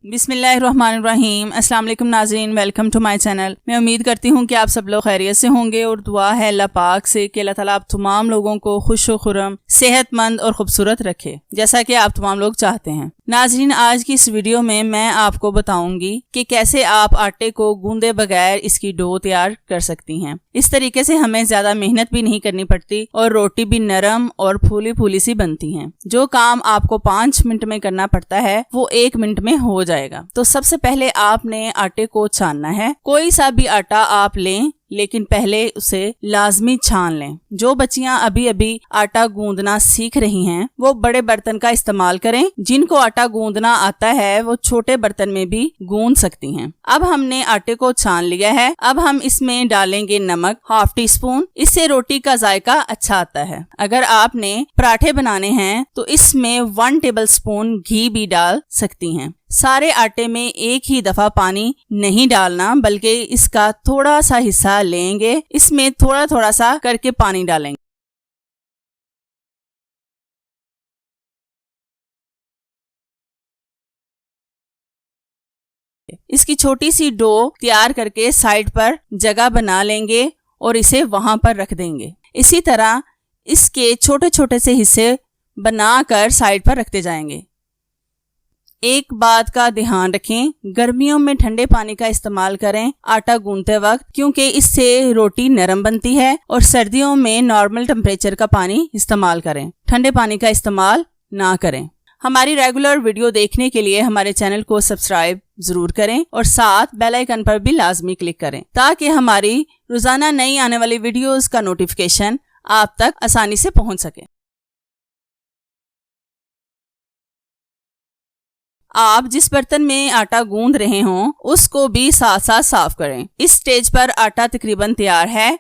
बिस्मिल्लाहिर्रहमानिर्रहीम। अस्सलाम वालेकुम नाज़रीन, वेलकम टू माय चैनल। मैं उम्मीद करती हूँ कि आप सब लोग खैरियत से होंगे और दुआ है अल्लाह पाक से कि अल्लाह ताला आप तमाम लोगों को खुश व खुरम, सेहतमंद और खूबसूरत रखे, जैसा कि आप तमाम लोग चाहते हैं। नाज़रीन, आज की इस वीडियो में मैं आपको बताऊंगी कि कैसे आप आटे को गूंदे बगैर इसकी डो तैयार कर सकती हैं। इस तरीके से हमें ज्यादा मेहनत भी नहीं करनी पड़ती और रोटी भी नरम और फूली फूली सी बनती हैं। जो काम आपको 5 मिनट में करना पड़ता है वो 1 मिनट में हो जाएगा। तो सबसे पहले आपने आटे को छानना है। कोई सा भी आटा आप लें, लेकिन पहले उसे लाजमी छान लें। जो बच्चियां अभी अभी आटा गूंदना सीख रही हैं वो बड़े बर्तन का इस्तेमाल करें। जिनको आटा गूंदना आता है वो छोटे बर्तन में भी गूंद सकती हैं। अब हमने आटे को छान लिया है। अब हम इसमें डालेंगे नमक 1/2 टीस्पून। इससे रोटी का जायका अच्छा आता है। अगर आपने पराठे बनाने हैं तो इसमें 1 टेबलस्पून घी भी डाल सकती हैं। सारे आटे में एक ही दफा पानी नहीं डालना, बल्कि इसका थोड़ा सा हिस्सा लेंगे, इसमें थोड़ा थोड़ा सा करके पानी डालेंगे। इसकी छोटी सी डो तैयार करके साइड पर जगह बना लेंगे और इसे वहां पर रख देंगे। इसी तरह इसके छोटे छोटे से हिस्से बनाकर साइड पर रखते जाएंगे। एक बात का ध्यान रखें, गर्मियों में ठंडे पानी का इस्तेमाल करें आटा गूंदते वक्त, क्योंकि इससे रोटी नरम बनती है, और सर्दियों में नॉर्मल टेम्परेचर का पानी इस्तेमाल करें, ठंडे पानी का इस्तेमाल ना करें। हमारी रेगुलर वीडियो देखने के लिए हमारे चैनल को सब्सक्राइब जरूर करें और साथ बेल आइकन पर भी लाजमी क्लिक करें, ताकि हमारी रोजाना नई आने वाली वीडियोस का नोटिफिकेशन आप तक आसानी से पहुंच सके। आप जिस बर्तन में आटा गूंद रहे हों उसको भी साथ साथ साफ करें। इस स्टेज पर आटा तकरीबन तैयार है।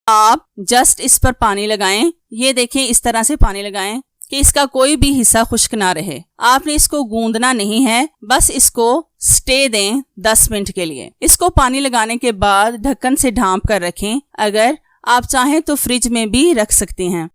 आप जस्ट इस पर पानी लगाएं। ये देखें, इस तरह से पानी लगाएं कि इसका कोई भी हिस्सा खुश्क ना रहे। आपने इसको गूंदना नहीं है, बस इसको स्टे दें 10 मिनट के लिए। इसको पानी लगाने के बाद ढक्कन से ढांप कर रखें। अगर आप चाहें तो फ्रिज में भी रख सकते हैं।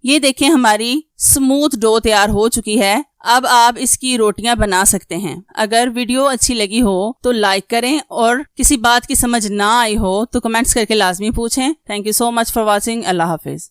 ये देखें, हमारी स्मूथ डो तैयार हो चुकी है। अब आप इसकी रोटियां बना सकते हैं। अगर वीडियो अच्छी लगी हो तो लाइक करें, और किसी बात की समझ ना आई हो तो कमेंट्स करके लाजमी पूछें। Thank you so much for watching. Allah Hafiz.